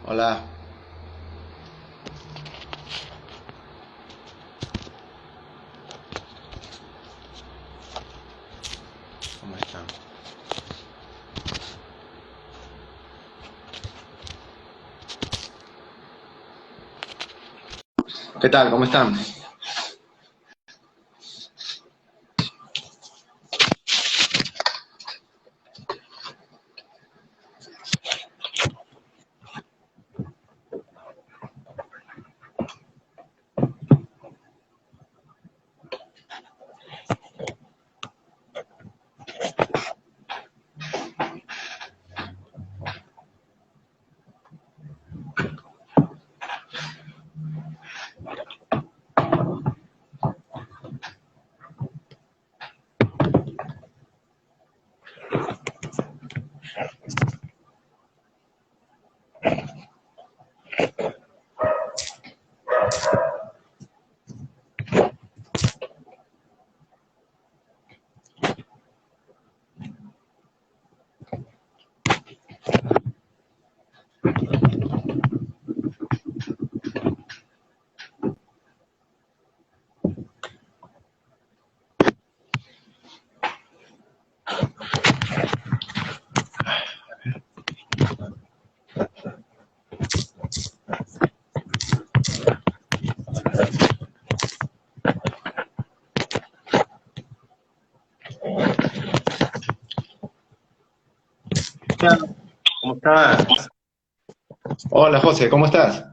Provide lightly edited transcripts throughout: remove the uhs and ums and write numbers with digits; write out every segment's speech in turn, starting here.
Hola, ¿cómo están? ¿Qué tal? ¿Cómo están? Hola, ¿cómo estás? Hola, José, ¿cómo estás?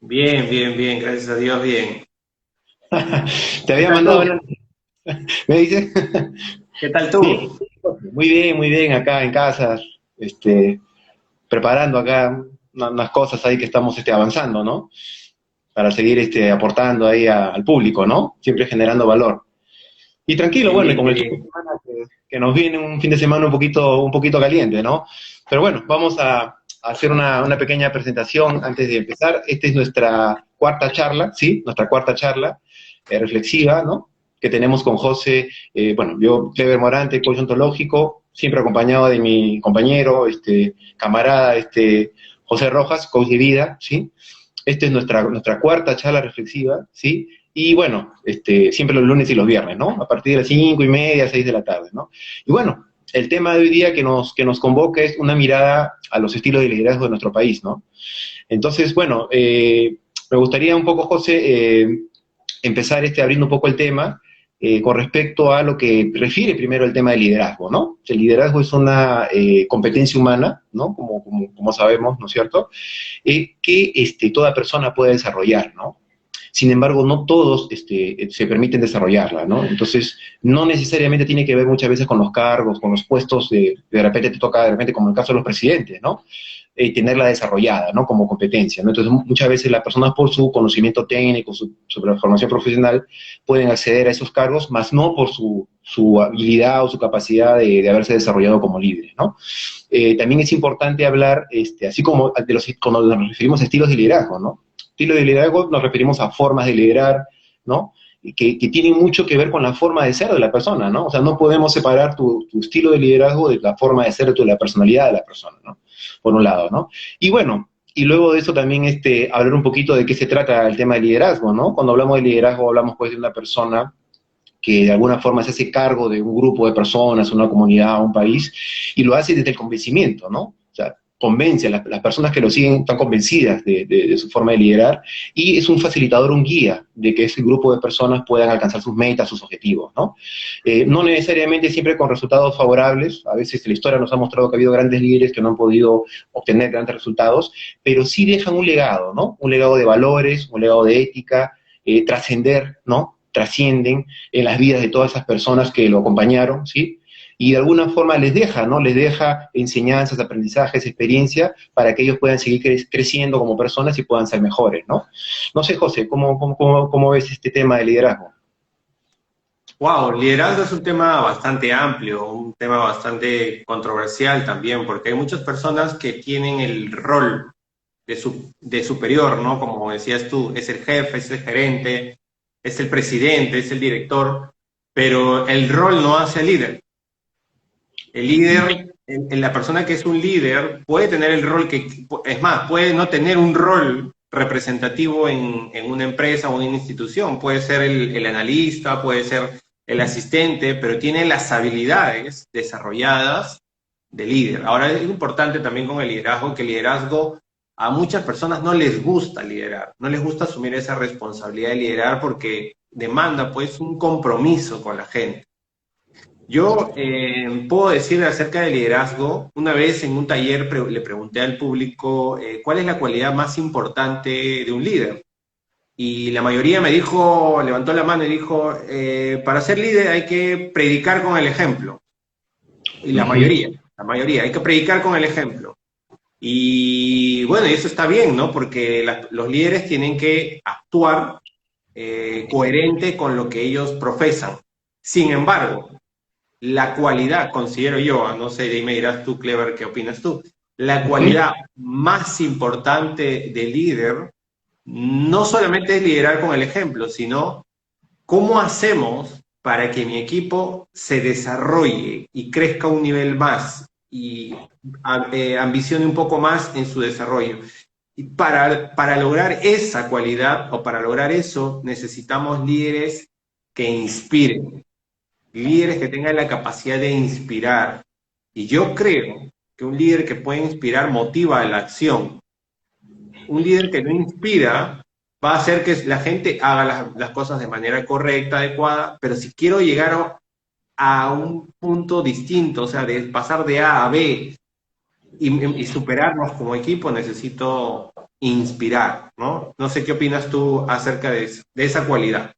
Bien, bien, bien, gracias a Dios, bien. Te ¿Qué había tal mandado tú? ¿me dices? ¿Qué tal Bien, tú? muy bien, acá en casa, este, preparando acá unas cosas ahí que estamos avanzando, ¿no? Para seguir aportando ahí al público, ¿no? Siempre generando valor. Y tranquilo, Qué bueno, y bien, con qué el fin de bien. semana que nos viene un fin de semana un poquito caliente, ¿no? Pero bueno, vamos a hacer una pequeña presentación antes de empezar. Esta es nuestra cuarta charla, ¿sí? Nuestra cuarta charla reflexiva, ¿no? Que tenemos con José, bueno, yo, Clever Morante, coach ontológico, siempre acompañado de mi compañero, camarada, José Rojas, coach de vida, ¿sí? Esta es nuestra cuarta charla reflexiva, ¿sí? Y bueno, siempre los lunes y los viernes, ¿no? A partir de las 5:30, 6 de la tarde, ¿no? Y bueno, el tema de hoy día que nos convoca es una mirada a los estilos de liderazgo de nuestro país, ¿no? Entonces, bueno, me gustaría un poco, José, empezar abriendo un poco el tema con respecto a lo que refiere primero el tema del liderazgo, ¿no? El liderazgo es una competencia humana, ¿no? Como sabemos, ¿no es cierto? Que toda persona puede desarrollar, ¿no? Sin embargo, no todos se permiten desarrollarla, ¿no? Entonces, no necesariamente tiene que ver muchas veces con los cargos, con los puestos, de repente te toca, de repente, como en el caso de los presidentes, ¿no? Tenerla desarrollada, ¿no? Como competencia, ¿no? Entonces, muchas veces las personas por su conocimiento técnico, su formación profesional, pueden acceder a esos cargos, más no por su habilidad o su capacidad de haberse desarrollado como líderes, ¿no? También es importante hablar, así como cuando nos referimos a estilos de liderazgo, ¿no? Estilo de liderazgo nos referimos a formas de liderar, ¿no? Que tienen mucho que ver con la forma de ser de la persona, ¿no? O sea, no podemos separar tu estilo de liderazgo de la forma de ser de la personalidad de la persona, ¿no? Por un lado, ¿no? Y bueno, y luego de eso también hablar un poquito de qué se trata el tema de liderazgo, ¿no? Cuando hablamos de liderazgo hablamos pues de una persona que de alguna forma se hace cargo de un grupo de personas, una comunidad, un país, y lo hace desde el convencimiento, ¿no? O sea, convence a las personas que lo siguen, están convencidas de su forma de liderar, y es un facilitador, un guía de que ese grupo de personas puedan alcanzar sus metas, sus objetivos, ¿no? No necesariamente siempre con resultados favorables, a veces la historia nos ha mostrado que ha habido grandes líderes que no han podido obtener grandes resultados, pero sí dejan un legado, ¿no? Un legado de valores, un legado de ética, trascender, ¿no? Trascienden en las vidas de todas esas personas que lo acompañaron, ¿sí? Y de alguna forma les deja, ¿no? Les deja enseñanzas, aprendizajes, experiencia, para que ellos puedan seguir creciendo como personas y puedan ser mejores, ¿no? No sé, José, ¿cómo ves este tema de liderazgo? Wow, liderazgo es un tema bastante amplio, un tema bastante controversial también, porque hay muchas personas que tienen el rol de superior, ¿no? Como decías tú, es el jefe, es el gerente, es el presidente, es el director, pero el rol no hace al líder. El líder la persona que es un líder puede tener el rol es más, puede no tener un rol representativo en una empresa o una institución, puede ser el analista, puede ser el asistente, pero tiene las habilidades desarrolladas de líder. Ahora es importante también con el liderazgo, que el liderazgo a muchas personas no les gusta liderar, no les gusta asumir esa responsabilidad de liderar porque demanda pues un compromiso con la gente. Yo puedo decir acerca del liderazgo, una vez en un taller le pregunté al público cuál es la cualidad más importante de un líder. Y la mayoría me dijo, levantó la mano y dijo, para ser líder hay que predicar con el ejemplo. Y la mayoría, hay que predicar con el ejemplo. Y bueno, y eso está bien, ¿no? Porque los líderes tienen que actuar coherente con lo que ellos profesan. Sin embargo, la cualidad, considero yo, no sé, de ahí me dirás tú, Clever, ¿qué opinas tú? La cualidad más importante del líder no solamente es liderar con el ejemplo, sino cómo hacemos para que mi equipo se desarrolle y crezca un nivel más y ambicione un poco más en su desarrollo. Y para lograr esa cualidad o para lograr eso necesitamos líderes que inspiren, líderes que tengan la capacidad de inspirar. Y yo creo que un líder que puede inspirar motiva a la acción. Un líder que no inspira va a hacer que la gente haga las cosas de manera correcta, adecuada, pero si quiero llegar a un punto distinto, o sea, de pasar de A a B y superarnos como equipo, necesito inspirar, ¿no? No sé qué opinas tú acerca de esa cualidad.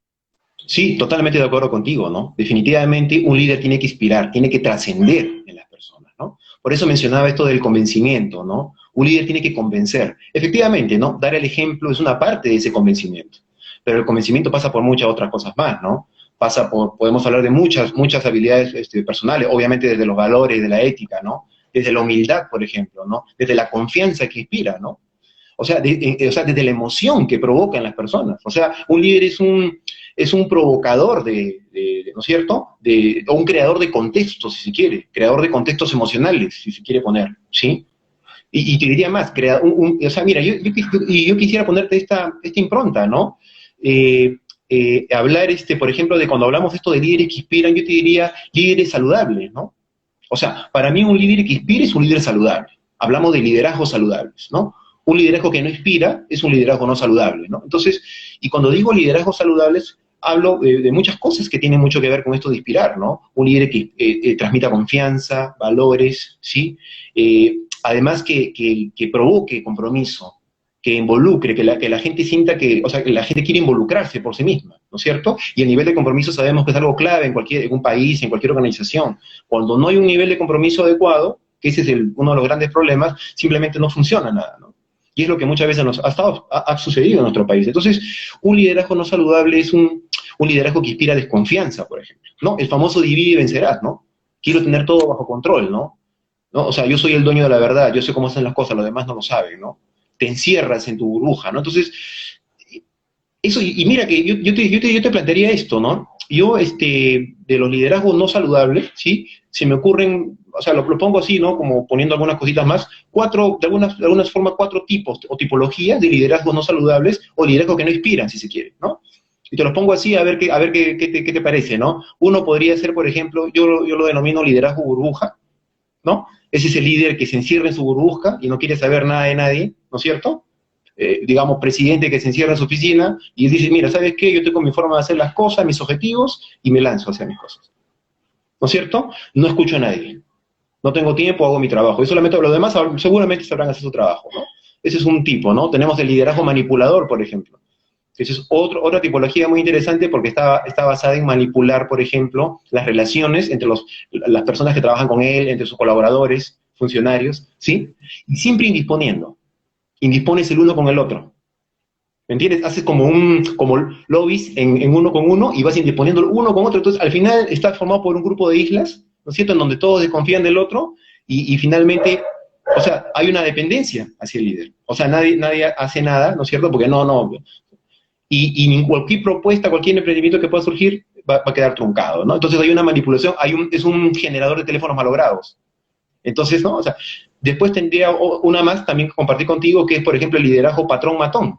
Sí, totalmente de acuerdo contigo, ¿no? Definitivamente un líder tiene que inspirar, tiene que trascender en las personas, ¿no? Por eso mencionaba esto del convencimiento, ¿no? Un líder tiene que convencer. Efectivamente, ¿no? Dar el ejemplo es una parte de ese convencimiento, pero el convencimiento pasa por muchas otras cosas más, ¿no? Podemos hablar de muchas habilidades personales, obviamente desde los valores, de la ética, ¿no? Desde la humildad, por ejemplo, ¿no? Desde la confianza que inspira, ¿no? O sea, desde la emoción que provoca en las personas. O sea, un líder es un provocador ¿no es cierto? O un creador de contextos, si se quiere, creador de contextos emocionales, si se quiere poner, ¿sí? Y te diría más, o sea, mira, yo quisiera ponerte esta impronta, ¿no? Hablar, por ejemplo, de cuando hablamos esto de líderes que inspiran, yo te diría líderes saludables, ¿no? O sea, para mí un líder que inspire es un líder saludable. Hablamos de liderazgos saludables, ¿no? Un liderazgo que no inspira es un liderazgo no saludable, ¿no? Entonces, y cuando digo liderazgos saludables, hablo de muchas cosas que tienen mucho que ver con esto de inspirar, ¿no? Un líder que transmita confianza, valores, ¿sí? Además que provoque compromiso, que involucre, que la gente sienta o sea, que la gente quiere involucrarse por sí misma, ¿no es cierto? Y el nivel de compromiso sabemos que es algo clave en un país, en cualquier organización. Cuando no hay un nivel de compromiso adecuado, que ese es uno de los grandes problemas, simplemente no funciona nada, ¿no? Y es lo que muchas veces ha sucedido en nuestro país. Entonces, un liderazgo no saludable es un liderazgo que inspira desconfianza, por ejemplo, ¿no? El famoso divide y vencerás, ¿no? Quiero tener todo bajo control, ¿no? O sea, yo soy el dueño de la verdad, yo sé cómo hacen las cosas, los demás no lo saben, ¿no? Te encierras en tu burbuja, ¿no? Entonces, eso, y mira que yo te plantearía esto, ¿no? Yo, de los liderazgos no saludables, ¿sí? Se me ocurren, o sea, lo pongo así, ¿no? Como poniendo algunas cositas más, de alguna forma, 4 tipos o tipologías de liderazgos no saludables o liderazgos que no inspiran, si se quiere, ¿no? Y te los pongo así a ver qué te parece, ¿no? Uno podría ser, por ejemplo, yo lo denomino liderazgo burbuja, ¿no? Es ese líder que se encierra en su burbuja y no quiere saber nada de nadie, ¿no es cierto? Digamos, presidente que se encierra en su oficina y dice, mira, ¿sabes qué? Yo tengo mi forma de hacer las cosas, mis objetivos, y me lanzo hacia mis cosas. ¿No es cierto? No escucho a nadie. No tengo tiempo, hago mi trabajo. Y solamente los demás seguramente sabrán hacer su trabajo, ¿no? Ese es un tipo, ¿no? Tenemos el liderazgo manipulador, por ejemplo. Esa es otra tipología muy interesante porque está basada en manipular, por ejemplo, las relaciones entre las personas que trabajan con él, entre sus colaboradores, funcionarios, ¿sí? Y siempre indisponiendo. Indispones el uno con el otro. ¿Me entiendes? Haces como lobbies en uno con uno y vas indisponiendo el uno con otro. Entonces, al final está formado por un grupo de islas, ¿no es cierto?, en donde todos desconfían del otro y finalmente, o sea, hay una dependencia hacia el líder. O sea, nadie hace nada, ¿no es cierto? Porque y cualquier propuesta, cualquier emprendimiento que pueda surgir va a quedar truncado, ¿no? Entonces hay una manipulación, es un generador de teléfonos malogrados. Entonces, ¿no? O sea, después tendría una más también que compartir contigo, que es, por ejemplo, el liderazgo patrón-matón,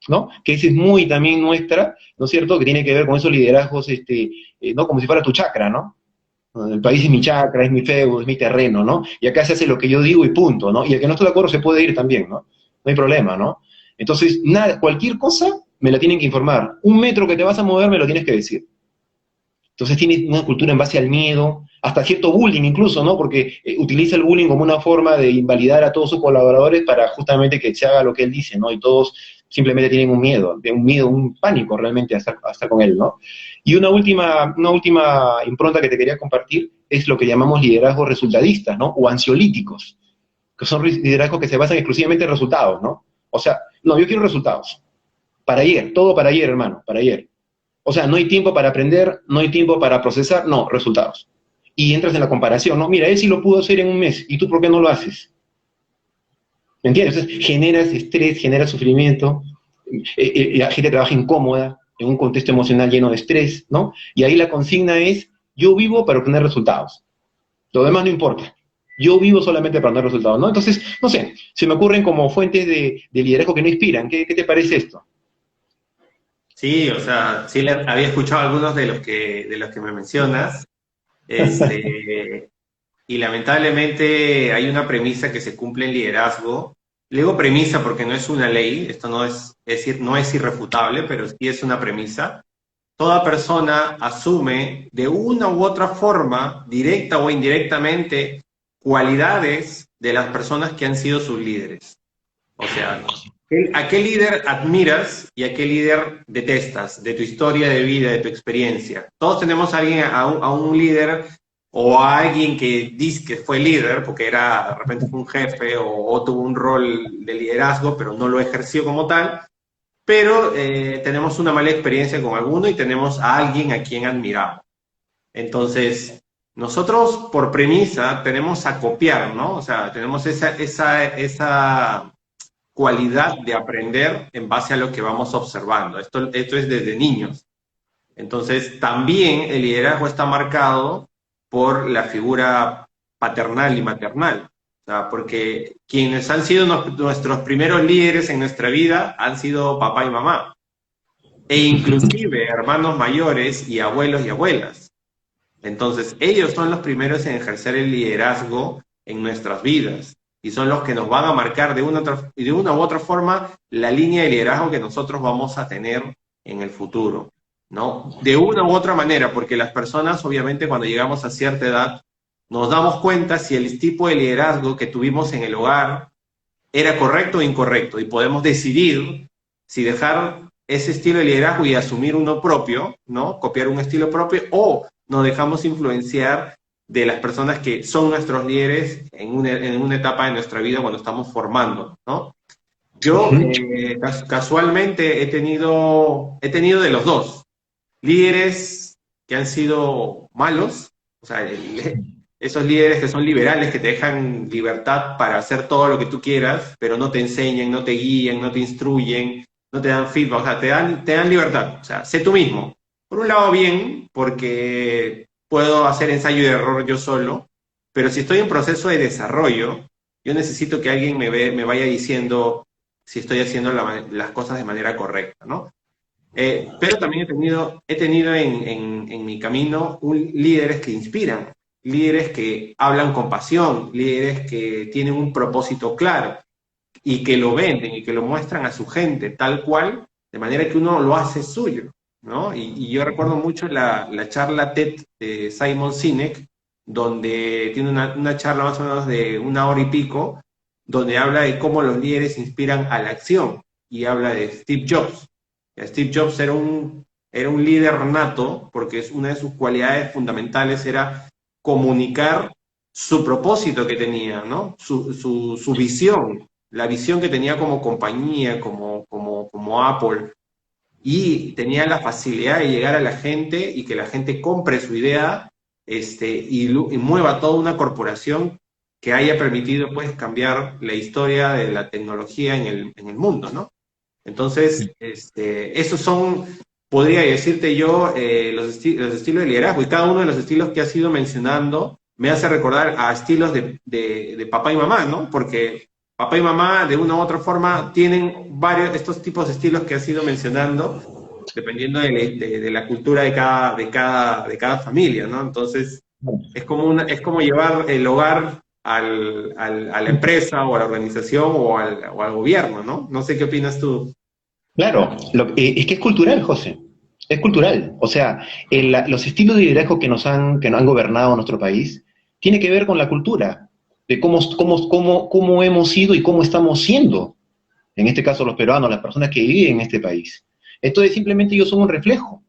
¿no? Que esa es muy también nuestra, ¿no es cierto? Que tiene que ver con esos liderazgos, ¿no? Como si fuera tu chakra, ¿no? El país es mi chakra, es mi feudo, es mi terreno, ¿no? Y acá se hace lo que yo digo y punto, ¿no? Y el que no esté de acuerdo se puede ir también, ¿no? No hay problema, ¿no? Entonces, nada, cualquier cosa me la tienen que informar. Un metro que te vas a mover me lo tienes que decir. Entonces tiene una cultura en base al miedo, hasta cierto bullying incluso, ¿no? Porque utiliza el bullying como una forma de invalidar a todos sus colaboradores para justamente que se haga lo que él dice, ¿no? Y todos simplemente tienen un miedo, un pánico realmente a estar con él, ¿no? Y una última impronta que te quería compartir es lo que llamamos liderazgos resultadistas, ¿no? O ansiolíticos, que son liderazgos que se basan exclusivamente en resultados, ¿no? O sea, no, yo quiero resultados. Para ayer, todo para ayer, hermano, para ayer. O sea, no hay tiempo para aprender, no hay tiempo para procesar, no, resultados. Y entras en la comparación, ¿no? Mira, él sí lo pudo hacer en un mes, ¿y tú por qué no lo haces? ¿Me entiendes? Entonces, generas estrés, generas sufrimiento, la gente trabaja incómoda, en un contexto emocional lleno de estrés, ¿no? Y ahí la consigna es, yo vivo para obtener resultados. Lo demás no importa. Yo vivo solamente para obtener resultados, ¿no? Entonces, no sé, se me ocurren como fuentes de liderazgo que no inspiran. ¿Qué te parece esto? Sí, o sea, sí había escuchado algunos de los que me mencionas, este, y lamentablemente hay una premisa que se cumple en liderazgo. Le digo premisa porque no es una ley, esto no no es irrefutable, pero sí es una premisa. Toda persona asume de una u otra forma, directa o indirectamente, cualidades de las personas que han sido sus líderes. O sea, ¿a qué líder admiras y a qué líder detestas de tu historia de vida, de tu experiencia? Todos tenemos a alguien, a un líder o a alguien que dice que fue líder, porque era, de repente fue un jefe o tuvo un rol de liderazgo, pero no lo ejerció como tal. Pero tenemos una mala experiencia con alguno y tenemos a alguien a quien admiramos. Entonces, nosotros por premisa tenemos a copiar, ¿no? O sea, tenemos esa cualidad de aprender en base a lo que vamos observando. Esto es desde niños. Entonces, también el liderazgo está marcado por la figura paternal y maternal. O sea, porque quienes han sido nuestros primeros líderes en nuestra vida han sido papá y mamá, e inclusive hermanos mayores y abuelos y abuelas. Entonces, ellos son los primeros en ejercer el liderazgo en nuestras vidas y son los que nos van a marcar de una u otra forma la línea de liderazgo que nosotros vamos a tener en el futuro, ¿no? De una u otra manera, porque las personas, obviamente, cuando llegamos a cierta edad, nos damos cuenta si el tipo de liderazgo que tuvimos en el hogar era correcto o incorrecto y podemos decidir si dejar ese estilo de liderazgo y asumir uno propio, ¿no? Copiar un estilo propio o nos dejamos influenciar de las personas que son nuestros líderes en una etapa de nuestra vida cuando estamos formando, ¿no? Yo casualmente he tenido de los dos, líderes que han sido malos, o sea, esos líderes que son liberales, que te dejan libertad para hacer todo lo que tú quieras, pero no te enseñan, no te guían, no te instruyen, no te dan feedback, o sea, te dan libertad, o sea, sé tú mismo. Por un lado bien, porque puedo hacer ensayo y error yo solo, pero si estoy en proceso de desarrollo, yo necesito que alguien me vaya diciendo si estoy haciendo las cosas de manera correcta, ¿no? Pero también he tenido en mi camino líderes que inspiran, líderes que hablan con pasión, líderes que tienen un propósito claro y que lo venden y que lo muestran a su gente tal cual, de manera que uno lo hace suyo, ¿no? Y yo recuerdo mucho la charla TED de Simon Sinek, donde tiene una charla más o menos de una hora y pico, donde habla de cómo los líderes inspiran a la acción y habla de Steve Jobs. Steve Jobs era un líder nato porque una de sus cualidades fundamentales era comunicar su propósito que tenía, ¿no? Su visión, la visión que tenía como compañía, como Apple, y tenía la facilidad de llegar a la gente y que la gente compre su idea y mueva toda una corporación que haya permitido pues cambiar la historia de la tecnología en el mundo, ¿no? Entonces, esos son, podría decirte yo, los estilos de liderazgo, y cada uno de los estilos que has ido mencionando me hace recordar a estilos de papá y mamá, ¿no? Porque papá y mamá, de una u otra forma, tienen varios de estos tipos de estilos que has ido mencionando, dependiendo de la cultura de cada familia, ¿no? Entonces, es como llevar el hogar a la empresa o a la organización o al gobierno, ¿no? No sé qué opinas tú. Claro, es que es cultural, José. Es cultural. O sea, los estilos de liderazgo que nos han gobernado nuestro país tiene que ver con la cultura, de cómo hemos sido y cómo estamos siendo. En este caso, los peruanos, las personas que viven en este país. Entonces, simplemente ellos son un reflejo,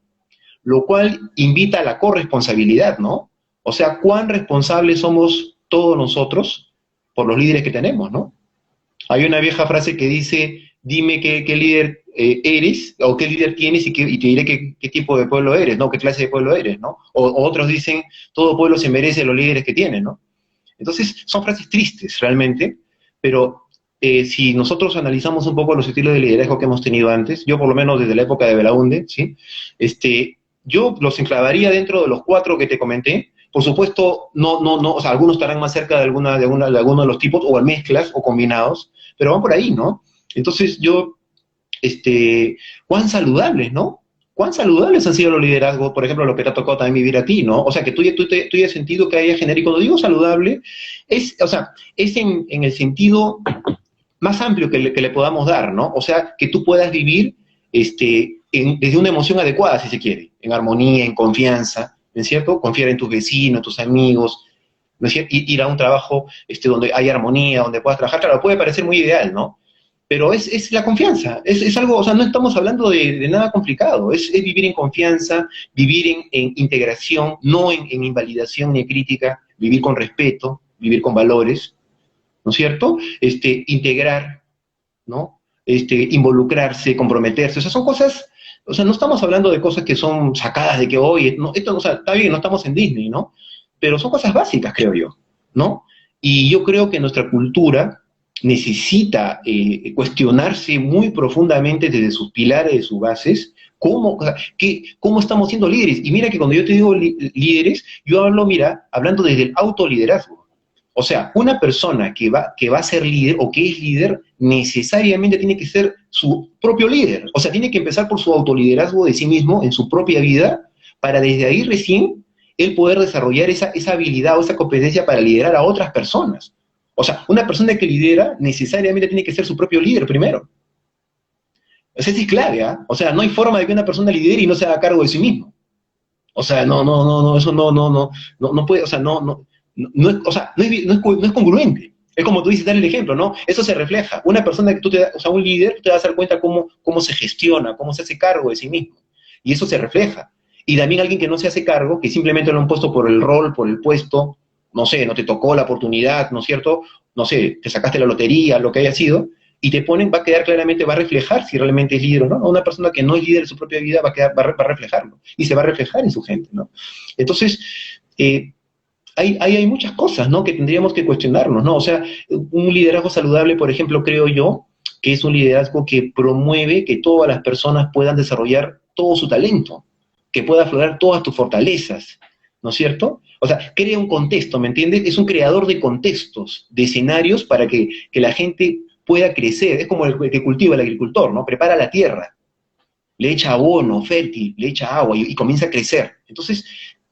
lo cual invita a la corresponsabilidad, ¿no? O sea, cuán responsables somos todos nosotros por los líderes que tenemos, ¿no? Hay una vieja frase que dice, dime qué líder eres, o qué líder tienes, y te diré qué tipo de pueblo eres, ¿no? Qué clase de pueblo eres, ¿no? O otros dicen, todo pueblo se merece los líderes que tiene, ¿no? Entonces, son frases tristes, realmente, pero si nosotros analizamos un poco los estilos de liderazgo que hemos tenido antes, yo por lo menos desde la época de Belaunde, ¿sí? Yo los enclavaría dentro de los 4 que te comenté. Por supuesto, no, o sea, algunos estarán más cerca de alguno de los tipos, o en mezclas, o combinados, pero van por ahí, ¿no? Entonces cuán saludables, ¿no? ¿Cuán saludables han sido los liderazgos, por ejemplo, lo que te ha tocado también vivir a ti, ¿no? O sea, que tú hayas sentido que haya genérico. Cuando digo saludable, o sea, es en el sentido más amplio que le podamos dar, ¿no? O sea, que tú puedas vivir desde una emoción adecuada, si se quiere, en armonía, en confianza, ¿no es cierto? Confiar en tus vecinos, tus amigos, ¿no es cierto? Ir a un trabajo donde hay armonía, donde puedas trabajar. Claro, puede parecer muy ideal, ¿no? Pero es la confianza, es algo, o sea, no estamos hablando de nada complicado, es vivir en confianza, vivir en integración, no en invalidación ni crítica, vivir con respeto, vivir con valores, ¿no es cierto? Integrar, ¿no? Involucrarse, comprometerse, o sea, son cosas, o sea, no estamos hablando de cosas que son sacadas de que hoy, no, esto, o sea, está bien, no estamos en Disney, ¿no? Pero son cosas básicas, creo yo, ¿no? Y yo creo que nuestra cultura necesita cuestionarse muy profundamente desde sus pilares, de sus bases, cómo estamos siendo líderes. Y mira que cuando yo te digo líderes, yo hablo, mira, hablando desde el autoliderazgo. O sea, una persona que va a ser líder o que es líder, necesariamente tiene que ser su propio líder. O sea, tiene que empezar por su autoliderazgo de sí mismo en su propia vida, para desde ahí recién él poder desarrollar esa habilidad o esa competencia para liderar a otras personas. O sea, una persona que lidera necesariamente tiene que ser su propio líder primero. Eso es clave, ¿ah? O sea, no hay forma de que una persona lidere y no se haga cargo de sí mismo. O sea, no, eso no puede, o sea, o sea, no es congruente. Es como tú dices, dar el ejemplo, ¿no? Eso se refleja. Una persona que o sea, un líder, tú te vas a dar cuenta cómo se gestiona, cómo se hace cargo de sí mismo. Y eso se refleja. Y también alguien que no se hace cargo, que simplemente lo han puesto por el rol, por el puesto, no sé, no te tocó la oportunidad, ¿no es cierto? No sé, te sacaste la lotería, lo que haya sido, y te ponen, va a quedar claramente, va a reflejar si realmente es líder o no. Una persona que no es líder de su propia vida va a reflejarlo, y se va a reflejar en su gente, ¿no? Entonces, hay muchas cosas, ¿no?, que tendríamos que cuestionarnos, ¿no? O sea, un liderazgo saludable, por ejemplo, creo yo, que es un liderazgo que promueve que todas las personas puedan desarrollar todo su talento, que pueda aflorar todas tus fortalezas, ¿no es cierto? O sea, crea un contexto, ¿me entiendes? Es un creador de contextos, de escenarios para que la gente pueda crecer. Es como el que cultiva, el agricultor, ¿no? Prepara la tierra, le echa abono fértil, le echa agua y comienza a crecer. Entonces,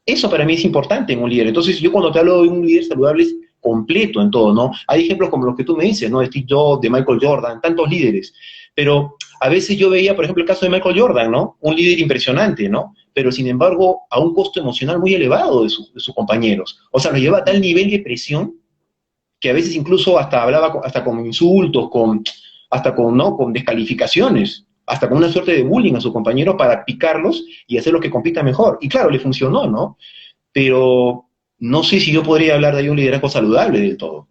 eso para mí es importante en un líder. Entonces, yo cuando te hablo de un líder saludable es completo en todo, ¿no? Hay ejemplos como los que tú me dices, ¿no? De Steve Jobs, de Michael Jordan, tantos líderes. Pero a veces yo veía, por ejemplo, el caso de Michael Jordan, ¿no? Un líder impresionante, ¿no? Pero sin embargo, a un costo emocional muy elevado de sus compañeros. O sea, lo lleva a tal nivel de presión que a veces incluso hasta hablaba hasta con insultos, ¿no?, con descalificaciones, hasta con una suerte de bullying a sus compañeros para picarlos y hacerlos que compitan mejor. Y claro, le funcionó, ¿no? Pero no sé si yo podría hablar de ahí un liderazgo saludable del todo.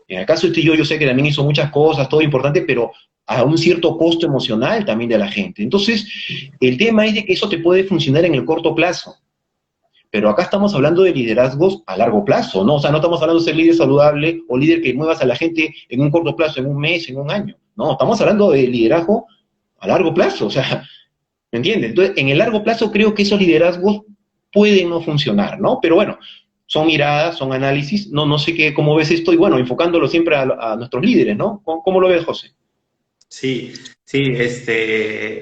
En el caso de yo sé que también hizo muchas cosas, todo importante, pero a un cierto costo emocional también de la gente. Entonces, el tema es de que eso te puede funcionar en el corto plazo. Pero acá estamos hablando de liderazgos a largo plazo, ¿no? O sea, no estamos hablando de ser líder saludable o líder que muevas a la gente en un corto plazo, en un mes, en un año. No, estamos hablando de liderazgo a largo plazo, o sea, ¿me entiendes? Entonces, en el largo plazo creo que esos liderazgos pueden no funcionar, ¿no? Pero bueno, son miradas, son análisis, no sé qué, cómo ves esto, y bueno, enfocándolo siempre a nuestros líderes, ¿no? ¿Cómo lo ves, José? Sí, sí,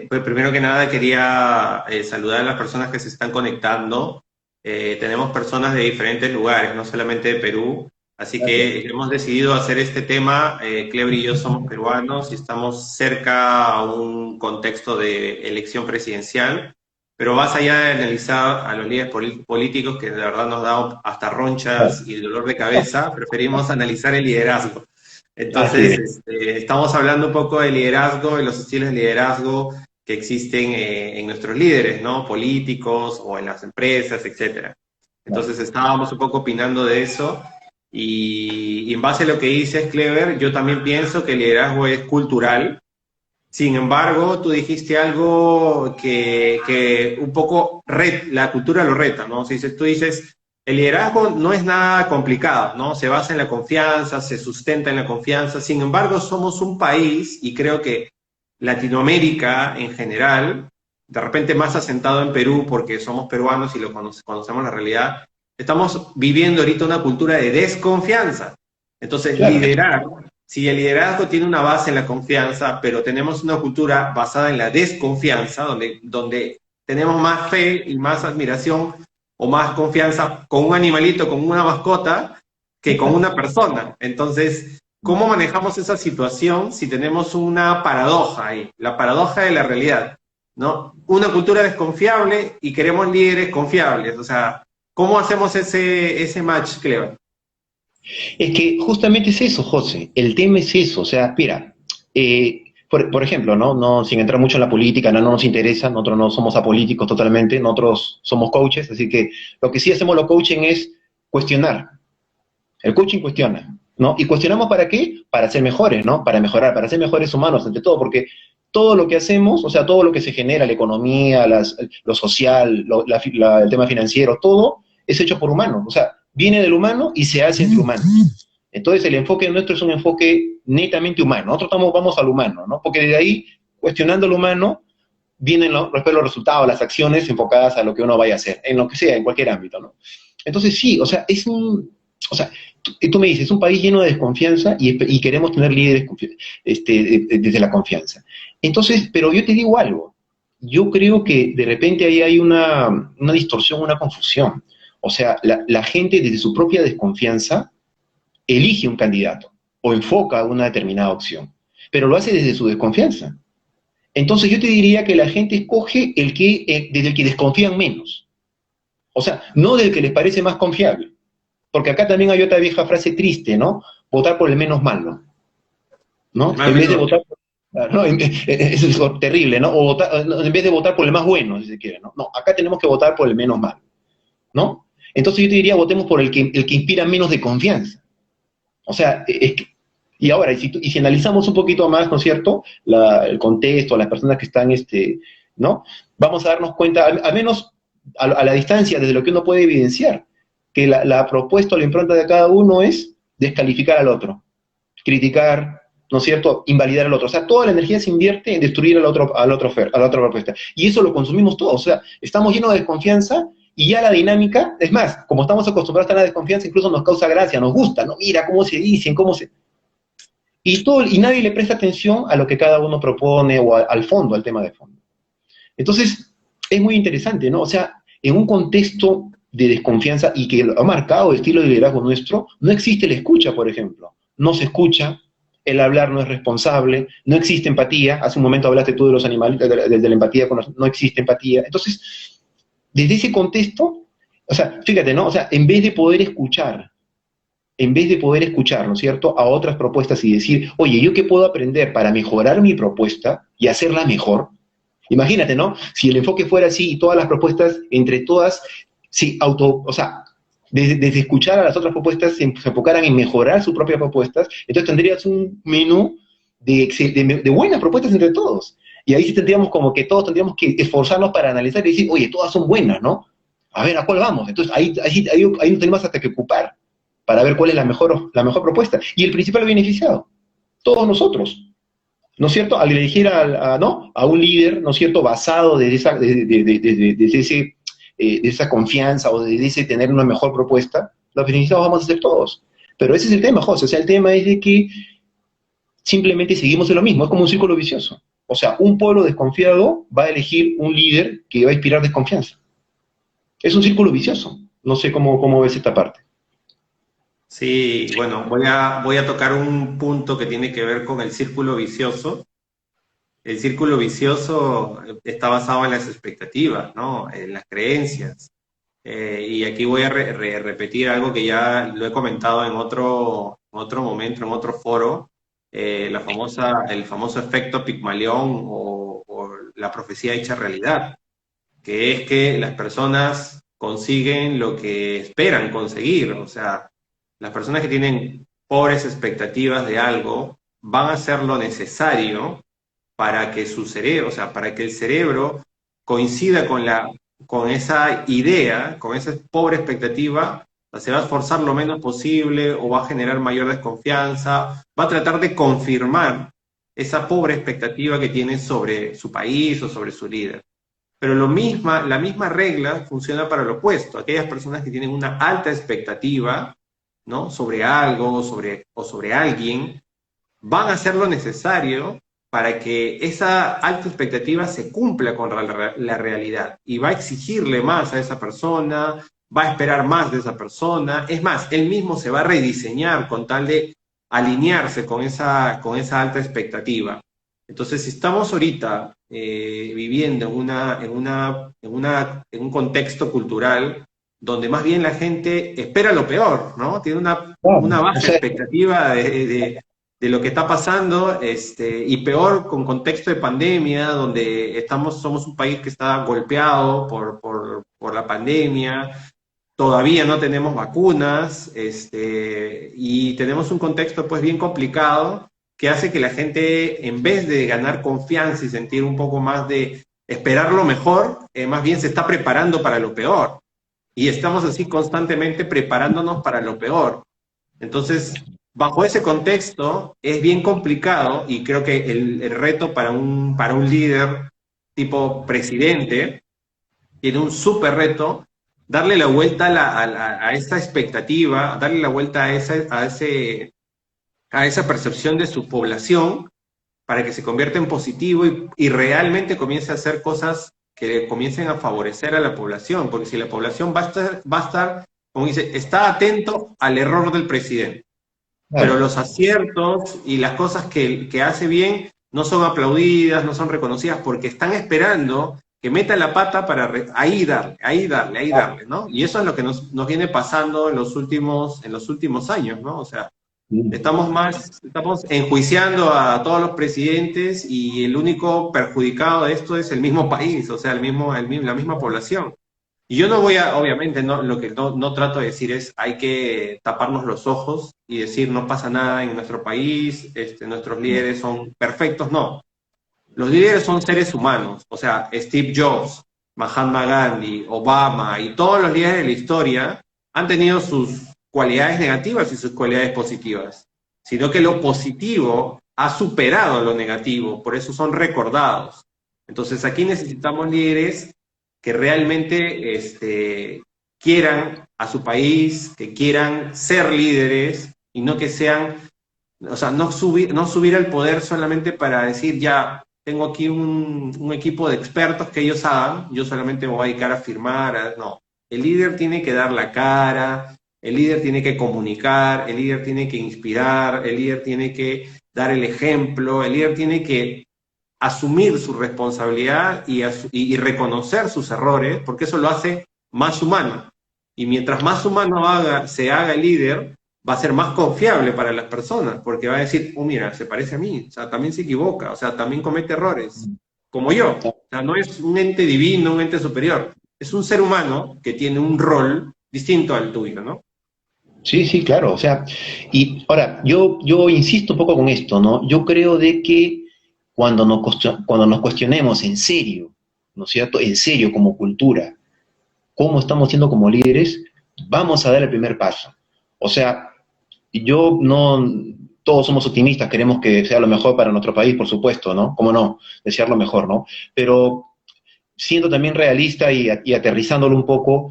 pues primero que nada quería saludar a las personas que se están conectando. Tenemos personas de diferentes lugares, no solamente de Perú, así que hemos decidido hacer este tema. Cleber y yo somos peruanos y estamos cerca a un contexto de elección presidencial, pero más allá de analizar a los líderes políticos, que de verdad nos da hasta ronchas y dolor de cabeza, preferimos analizar el liderazgo. Entonces, estamos hablando un poco de liderazgo y los estilos de liderazgo que existen en nuestros líderes, ¿no? Políticos o en las empresas, etcétera. Entonces, estábamos un poco opinando de eso y en base a lo que dices, Clever, yo también pienso que el liderazgo es cultural. Sin embargo, tú dijiste algo que un poco la cultura lo reta, ¿no? Tú dices, el liderazgo no es nada complicado, ¿no? Se basa en la confianza, se sustenta en la confianza. Sin embargo, somos un país, y creo que Latinoamérica en general, de repente más asentado en Perú porque somos peruanos y conocemos la realidad, estamos viviendo ahorita una cultura de desconfianza. Entonces, liderar, si el liderazgo tiene una base en la confianza, pero tenemos una cultura basada en la desconfianza, donde tenemos más fe y más admiración o más confianza con un animalito, con una mascota, que con una persona. Entonces, ¿cómo manejamos esa situación si tenemos una paradoja ahí? La paradoja de la realidad, ¿no? Una cultura desconfiable y queremos líderes confiables. O sea, ¿cómo hacemos ese match, Cleber? Es que justamente es eso, José. El tema es eso. O sea, mira, por ejemplo, ¿no? Sin entrar mucho en la política, no nos interesa, nosotros no somos apolíticos totalmente, nosotros somos coaches, así que lo que sí hacemos los coaching es cuestionar. El coaching cuestiona, ¿no? ¿Y cuestionamos para qué? Para ser mejores, ¿no? Para mejorar, para ser mejores humanos, ante todo, porque todo lo que hacemos, o sea, todo lo que se genera, la economía, lo social, el tema financiero, todo es hecho por humanos, o sea, viene del humano y se hace entre humanos. Entonces el enfoque nuestro es un enfoque netamente humano, nosotros vamos al humano, ¿no? Porque de ahí, cuestionando lo humano, vienen los resultados, las acciones enfocadas a lo que uno vaya a hacer, en lo que sea, en cualquier ámbito, ¿no? Entonces sí, o sea, tú me dices, es un país lleno de desconfianza y queremos tener líderes desde la confianza. Entonces, pero yo te digo algo, yo creo que de repente ahí hay una distorsión, una confusión. O sea, la gente desde su propia desconfianza elige un candidato o enfoca una determinada opción, pero lo hace desde su desconfianza. Entonces yo te diría que la gente escoge desde el que desconfían menos. O sea, no del que les parece más confiable. Porque acá también hay otra vieja frase triste, ¿no? Votar por el menos malo, ¿no? En vez de votar ¿no? Eso es terrible, ¿no? En vez de votar por el más bueno, si se quiere, ¿no? No, acá tenemos que votar por el menos malo, ¿no? Entonces yo te diría, votemos por el que inspira menos de confianza. O sea, y ahora, y si analizamos un poquito más, ¿no es cierto?, el contexto, las personas que están, ¿no? Vamos a darnos cuenta, al menos a la distancia, desde lo que uno puede evidenciar, que la propuesta o la impronta de cada uno es descalificar al otro, criticar, ¿no es cierto?, invalidar al otro. O sea, toda la energía se invierte en destruir a la otra propuesta. Y eso lo consumimos todos. O sea, estamos llenos de desconfianza y ya la dinámica, es más, como estamos acostumbrados a estar en la desconfianza, incluso nos causa gracia, nos gusta, ¿no? Mira cómo se dicen, y nadie le presta atención a lo que cada uno propone o al fondo, al tema de fondo. Entonces, es muy interesante, ¿no? O sea, en un contexto de desconfianza y que ha marcado el estilo de liderazgo nuestro, no existe la escucha, por ejemplo. No se escucha, el hablar no es responsable, no existe empatía. Hace un momento hablaste tú de los animales, de la empatía, no existe empatía. Entonces, desde ese contexto, o sea, fíjate, ¿no? O sea, en vez de poder escuchar, ¿no es cierto?, a otras propuestas y decir, oye, ¿yo qué puedo aprender para mejorar mi propuesta y hacerla mejor? Imagínate, ¿no? Si el enfoque fuera así y todas las propuestas, entre todas, o sea, desde escuchar a las otras propuestas se enfocaran en mejorar sus propias propuestas, entonces tendrías un menú de buenas propuestas entre todos. Y ahí sí tendríamos como que todos tendríamos que esforzarnos para analizar y decir, oye, todas son buenas, ¿no? A ver, ¿a cuál vamos? Entonces ahí no tenemos hasta que ocupar para ver cuál es la mejor propuesta. Y el principal beneficiado, todos nosotros. ¿No es cierto? Al elegir a un líder, ¿no es cierto?, basado de esa confianza o de ese tener una mejor propuesta, los beneficiados vamos a ser todos. Pero ese es el tema, José, o sea, el tema es de que simplemente seguimos en lo mismo, es como un círculo vicioso. O sea, un pueblo desconfiado va a elegir un líder que va a inspirar desconfianza. Es un círculo vicioso. No sé cómo ves esta parte. Sí, bueno, voy a tocar un punto que tiene que ver con el círculo vicioso. El círculo vicioso está basado en las expectativas, ¿no? En las creencias. Y aquí voy a repetir algo que ya lo he comentado en otro momento, en otro foro, el famoso efecto Pigmalión o la profecía hecha realidad, que es que las personas consiguen lo que esperan conseguir. O sea, las personas que tienen pobres expectativas de algo van a hacer lo necesario para que su cerebro, o sea, para que el cerebro coincida con esa idea, con esa pobre expectativa, o sea, se va a esforzar lo menos posible o va a generar mayor desconfianza, va a tratar de confirmar esa pobre expectativa que tiene sobre su país o sobre su líder. Pero la misma regla funciona para lo opuesto. Aquellas personas que tienen una alta expectativa, ¿no? Sobre algo o sobre alguien, van a hacer lo necesario para que esa alta expectativa se cumpla con la realidad y va a exigirle más a esa persona, va a esperar más de esa persona. Es más, él mismo se va a rediseñar con tal de alinearse con esa alta expectativa. Entonces, si estamos ahorita viviendo en un contexto cultural donde más bien la gente espera lo peor, ¿no? Tiene Claro, una o baja sea, expectativa de lo que está pasando, y peor con contexto de pandemia, donde somos un país que está golpeado por la pandemia, todavía no tenemos vacunas, y tenemos un contexto pues bien complicado que hace que la gente, en vez de ganar confianza y sentir un poco más de esperar lo mejor, más bien se está preparando para lo peor. Y estamos así constantemente preparándonos para lo peor. Entonces, bajo ese contexto, es bien complicado y creo que el reto para un líder tipo presidente tiene un súper reto, darle la vuelta a esa expectativa, darle la vuelta a esa percepción de su población para que se convierta en positivo y realmente comience a hacer cosas que comiencen a favorecer a la población, porque si la población va a estar, como dice, está atento al error del presidente, pero claro. los aciertos y las cosas que hace bien no son aplaudidas, no son reconocidas, porque están esperando que meta la pata para ahí darle, ahí darle, ¿no? Y eso es lo que nos viene pasando en los últimos años, ¿no? O sea, estamos enjuiciando a todos los presidentes y el único perjudicado de esto es el mismo país, o sea, la misma población. Y yo no voy a, obviamente, lo que no trato de decir es hay que taparnos los ojos y decir no pasa nada en nuestro país, nuestros líderes son perfectos, no. Los líderes son seres humanos, o sea, Steve Jobs, Mahatma Gandhi, Obama y todos los líderes de la historia han tenido sus cualidades negativas y sus cualidades positivas, sino que lo positivo ha superado lo negativo, por eso son recordados. Entonces aquí necesitamos líderes que realmente quieran a su país, que quieran ser líderes y no que sean, o sea, no subir al poder solamente para decir ya tengo aquí un equipo de expertos que ellos hagan, yo solamente me voy a dedicar a firmar, no. El líder tiene que dar la cara, el líder tiene que comunicar, el líder tiene que inspirar, el líder tiene que dar el ejemplo, el líder tiene que asumir su responsabilidad y reconocer sus errores, porque eso lo hace más humano. Y mientras más humano se haga el líder, va a ser más confiable para las personas, porque va a decir, oh, mira, se parece a mí, o sea, también se equivoca, o sea, también comete errores, como yo. O sea, no es un ente divino, un ente superior, es un ser humano que tiene un rol distinto al tuyo, ¿no? Sí, sí, claro. O sea, y ahora, yo insisto un poco con esto, ¿no? Yo creo de que cuando nos cuestionemos en serio, ¿no es cierto? En serio, como cultura, cómo estamos siendo como líderes, vamos a dar el primer paso. O sea, yo no, todos somos optimistas, queremos que sea lo mejor para nuestro país, por supuesto, ¿no? ¿Cómo no? Desear lo mejor, ¿no? Pero siendo también realista y aterrizándolo un poco,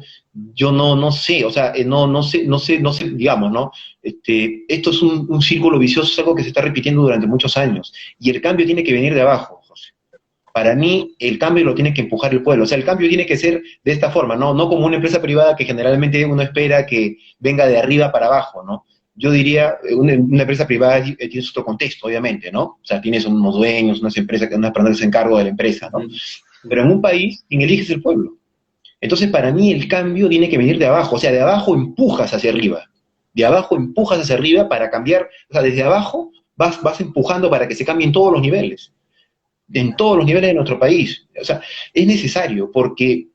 yo no sé, o sea, no sé, digamos, ¿no? Esto es un círculo vicioso, es algo que se está repitiendo durante muchos años, y el cambio tiene que venir de abajo, José. Para mí, el cambio lo tiene que empujar el pueblo, o sea, el cambio tiene que ser de esta forma, no como una empresa privada que generalmente uno espera que venga de arriba para abajo, ¿no? Yo diría, una empresa privada tiene otro contexto, obviamente, ¿no? O sea, tienes unos dueños, unas empresas, unas personas que se encargan de la empresa, ¿no? Pero en un país, quien elige es el pueblo. Entonces, para mí, el cambio tiene que venir de abajo. O sea, de abajo empujas hacia arriba. De abajo empujas hacia arriba para cambiar. O sea, desde abajo vas empujando para que se cambien todos los niveles. En todos los niveles de nuestro país. O sea, es necesario porque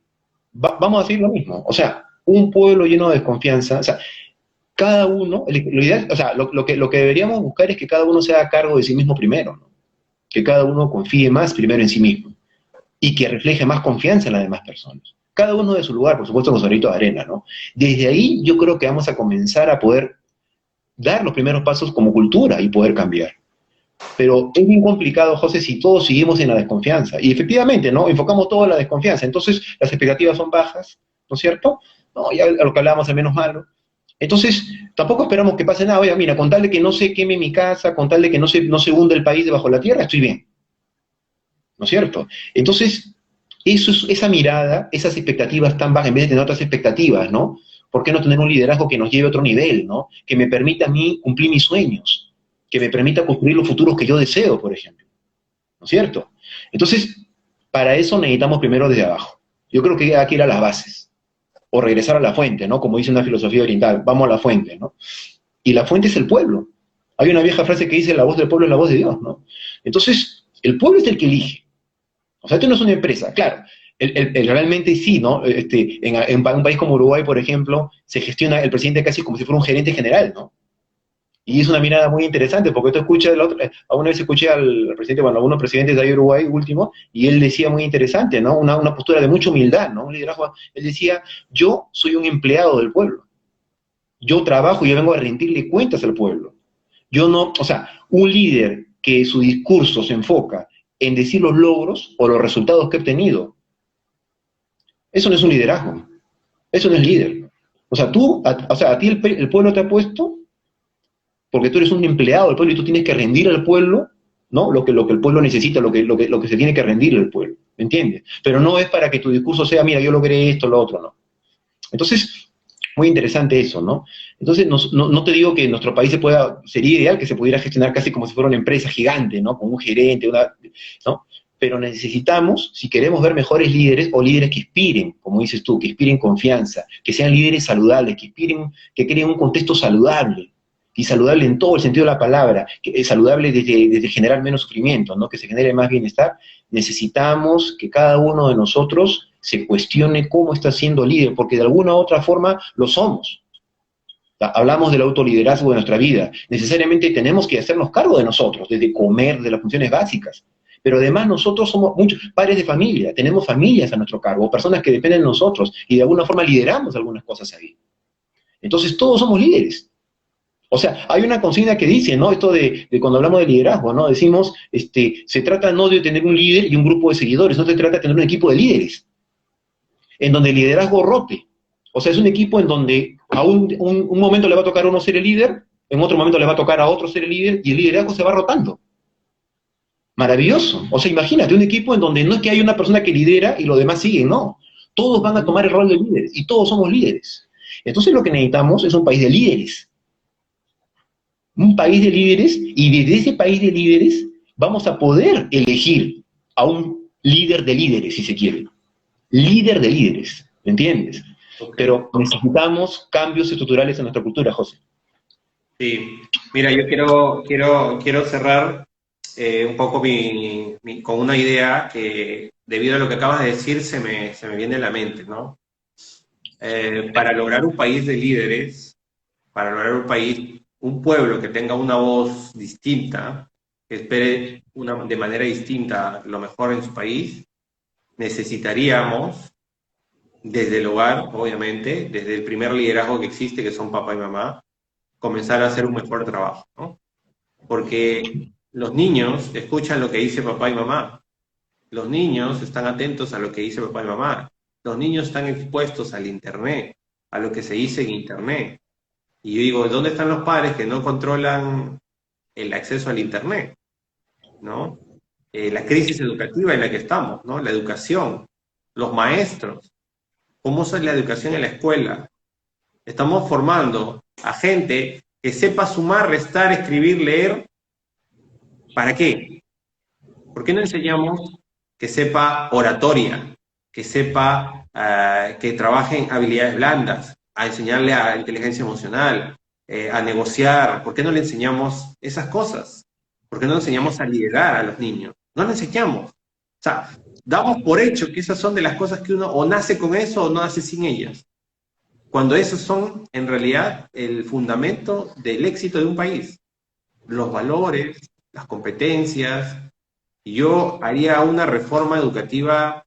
vamos a decir lo mismo. O sea, un pueblo lleno de desconfianza. O sea, cada uno, lo ideal, o sea, lo que deberíamos buscar es que cada uno se haga cargo de sí mismo primero, ¿no? Que cada uno confíe más primero en sí mismo y que refleje más confianza en las demás personas. Cada uno de su lugar, por supuesto, con su granito de arena, ¿no? Desde ahí yo creo que vamos a comenzar a poder dar los primeros pasos como cultura y poder cambiar. Pero es bien complicado, José, si todos seguimos en la desconfianza. Y efectivamente, ¿no? Enfocamos todo en la desconfianza. Entonces, las expectativas son bajas, ¿no es cierto? No, ya a lo que hablábamos es menos malo. Entonces, tampoco esperamos que pase nada. Oiga, mira, con tal de que no se queme mi casa, con tal de que no se hunda el país debajo de la tierra, estoy bien. ¿No es cierto? Entonces, esa mirada, esas expectativas tan bajas, en vez de tener otras expectativas, ¿no? ¿Por qué no tener un liderazgo que nos lleve a otro nivel, ¿no? Que me permita a mí cumplir mis sueños, que me permita construir los futuros que yo deseo, por ejemplo, ¿no es cierto? Entonces, para eso necesitamos primero desde abajo. Yo creo que hay que ir a las bases, o regresar a la fuente, ¿no? Como dice una filosofía oriental, vamos a la fuente, ¿no? Y la fuente es el pueblo. Hay una vieja frase que dice, la voz del pueblo es la voz de Dios, ¿no? Entonces, el pueblo es el que elige. O sea, esto no es una empresa, claro. Realmente sí, ¿no? En un país como Uruguay, por ejemplo, se gestiona el presidente casi como si fuera un gerente general, ¿no? Y es una mirada muy interesante, porque tú escuchas, alguna vez escuché al presidente, bueno, algunos presidentes de ahí Uruguay último, y él decía muy interesante, ¿no? Una postura de mucha humildad, ¿no? Un liderazgo. Él decía, yo soy un empleado del pueblo. Yo trabajo y yo vengo a rendirle cuentas al pueblo. Yo no, o sea, un líder que su discurso se enfoca en decir los logros o los resultados que he obtenido, eso no es un liderazgo, eso no es líder. O sea, a ti el pueblo te ha puesto porque tú eres un empleado del pueblo y tú tienes que rendir al pueblo, ¿no? Lo que el pueblo necesita, lo que se tiene que rendir al pueblo, ¿me entiendes? Pero no es para que tu discurso sea, mira, yo logré esto, lo otro, no. Entonces, muy interesante eso, ¿no? Entonces, no te digo que en nuestro país sería ideal que se pudiera gestionar casi como si fuera una empresa gigante, ¿no? Con un gerente, ¿no? Pero necesitamos, si queremos ver mejores líderes, o líderes que inspiren, como dices tú, que inspiren confianza, que sean líderes saludables, que creen un contexto saludable, y saludable en todo el sentido de la palabra, que es saludable desde generar menos sufrimiento, ¿no? Que se genere más bienestar. Necesitamos que cada uno de nosotros se cuestione cómo está siendo líder, porque de alguna u otra forma lo somos. Hablamos del autoliderazgo de nuestra vida. Necesariamente tenemos que hacernos cargo de nosotros, desde comer, de las funciones básicas. Pero además nosotros somos muchos padres de familia, tenemos familias a nuestro cargo, personas que dependen de nosotros, y de alguna forma lideramos algunas cosas ahí. Entonces todos somos líderes. O sea, hay una consigna que dice, ¿no? Esto de cuando hablamos de liderazgo, ¿no? Decimos, se trata no de tener un líder y un grupo de seguidores, no se trata de tener un equipo de líderes, en donde el liderazgo rote. O sea, es un equipo en donde a un momento le va a tocar a uno ser el líder, en otro momento le va a tocar a otro ser el líder, y el liderazgo se va rotando. Maravilloso. O sea, imagínate un equipo en donde no es que hay una persona que lidera y los demás siguen, no. Todos van a tomar el rol de líderes y todos somos líderes. Entonces lo que necesitamos es un país de líderes. Un país de líderes, y desde ese país de líderes vamos a poder elegir a un líder de líderes, si se quiere. Líder de líderes, ¿me entiendes? Okay. Pero necesitamos cambios estructurales en nuestra cultura, José. Sí, mira, yo quiero cerrar un poco con una idea que, debido a lo que acabas de decir, se me viene a la mente, ¿no? Para lograr un país de líderes, para lograr un pueblo que tenga una voz distinta, que espere de manera distinta lo mejor en su país, necesitaríamos, desde el hogar, obviamente, desde el primer liderazgo que existe, que son papá y mamá, comenzar a hacer un mejor trabajo, ¿no? Porque los niños escuchan lo que dice papá y mamá, Los niños están atentos a lo que dice papá y mamá. Los niños están expuestos al Internet, a lo que se dice en Internet. Y yo digo, ¿dónde están los padres que no controlan el acceso al Internet? ¿No? La crisis educativa en la que estamos, ¿no? La educación, los maestros, cómo es la educación en la escuela. Estamos formando a gente que sepa sumar, restar, escribir, leer. ¿Para qué? ¿Por qué no enseñamos que sepa oratoria, que sepa, que trabaje en habilidades blandas, a enseñarle a inteligencia emocional, a negociar? ¿Por qué no le enseñamos esas cosas? ¿Por qué no le enseñamos a liderar a los niños? No le enseñamos. O sea, damos por hecho que esas son de las cosas que uno o nace con eso o no nace sin ellas, cuando esos son en realidad el fundamento del éxito de un país. Los valores, las competencias. Y yo haría una reforma educativa,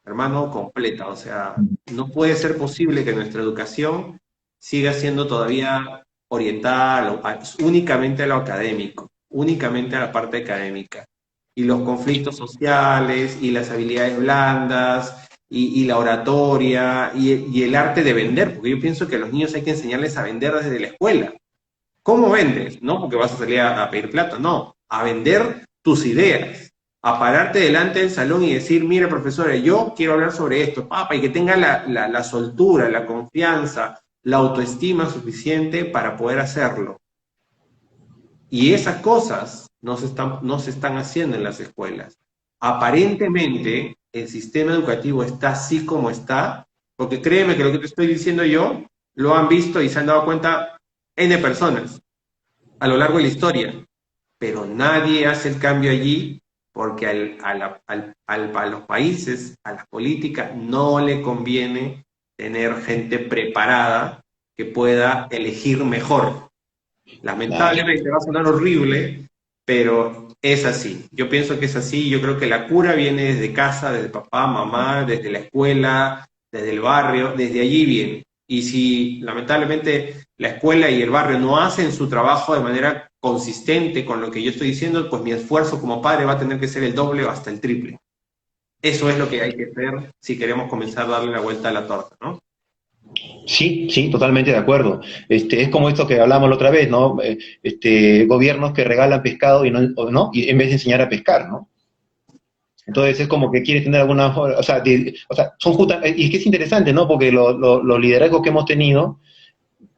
hermano, completa. O sea, no puede ser posible que nuestra educación siga siendo todavía orientada únicamente a lo académico, únicamente a la parte académica. Y los conflictos sociales, y las habilidades blandas, y la oratoria, y el arte de vender, porque yo pienso que a los niños hay que enseñarles a vender desde la escuela. ¿Cómo vendes? No porque vas a salir a pedir plata, no, a vender tus ideas, a pararte delante del salón y decir, mire profesora, yo quiero hablar sobre esto, papá, y que tenga la soltura, la confianza, la autoestima suficiente para poder hacerlo. Y esas cosas no se están haciendo en las escuelas. Aparentemente, el sistema educativo está así como está, porque créeme que lo que te estoy diciendo yo, lo han visto y se han dado cuenta N personas a lo largo de la historia, pero nadie hace el cambio allí porque a los países, a las políticas, no le conviene tener gente preparada que pueda elegir mejor. Lamentablemente va a sonar horrible, pero es así. Yo pienso que es así. Yo creo que la cura viene desde casa, desde papá, mamá, desde la escuela, desde el barrio, desde allí viene. Y si lamentablemente la escuela y el barrio no hacen su trabajo de manera consistente con lo que yo estoy diciendo, pues mi esfuerzo como padre va a tener que ser el doble o hasta el triple. Eso es lo que hay que hacer si queremos comenzar a darle la vuelta a la torta, ¿no? Sí, sí, totalmente de acuerdo. Es como esto que hablamos la otra vez, ¿no? Gobiernos que regalan pescado y no, y en vez de enseñar a pescar, ¿no? Entonces es como que quiere tener alguna, o sea, son y es que es interesante, ¿no? Porque los liderazgos que hemos tenido,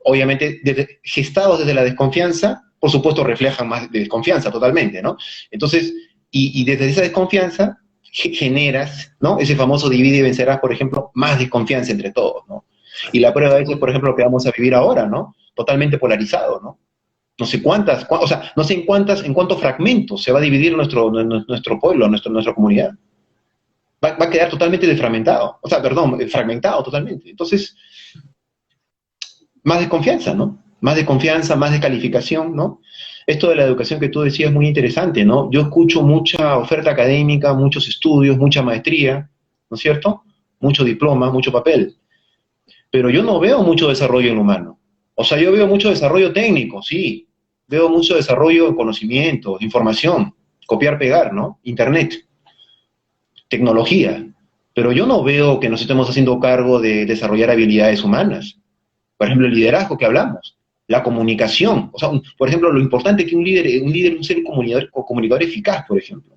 obviamente, gestados desde la desconfianza, por supuesto reflejan más desconfianza totalmente, ¿no? Entonces, y desde esa desconfianza generas, ¿no? Ese famoso divide y vencerás, por ejemplo, más desconfianza entre todos, ¿no? Y la prueba de eso es, por ejemplo, lo que vamos a vivir ahora, ¿no? Totalmente polarizado, ¿no? No sé o sea, no sé en cuántos fragmentos se va a dividir nuestro pueblo, nuestra comunidad. Va a quedar totalmente desfragmentado, o sea, perdón, fragmentado totalmente. Entonces, más desconfianza, ¿no? Más desconfianza, más descalificación, ¿no? Esto de la educación que tú decías es muy interesante, ¿no? Yo escucho mucha oferta académica, muchos estudios, mucha maestría, ¿no es cierto? Mucho diploma, mucho papel. Pero yo no veo mucho desarrollo en lo humano. O sea, yo veo mucho desarrollo técnico, sí. Veo mucho desarrollo en conocimiento, información, copiar, pegar, ¿no? Internet, tecnología. Pero yo no veo que nos estemos haciendo cargo de desarrollar habilidades humanas. Por ejemplo, el liderazgo que hablamos, la comunicación. O sea, por ejemplo, lo importante que un líder, un ser comunicador eficaz, por ejemplo.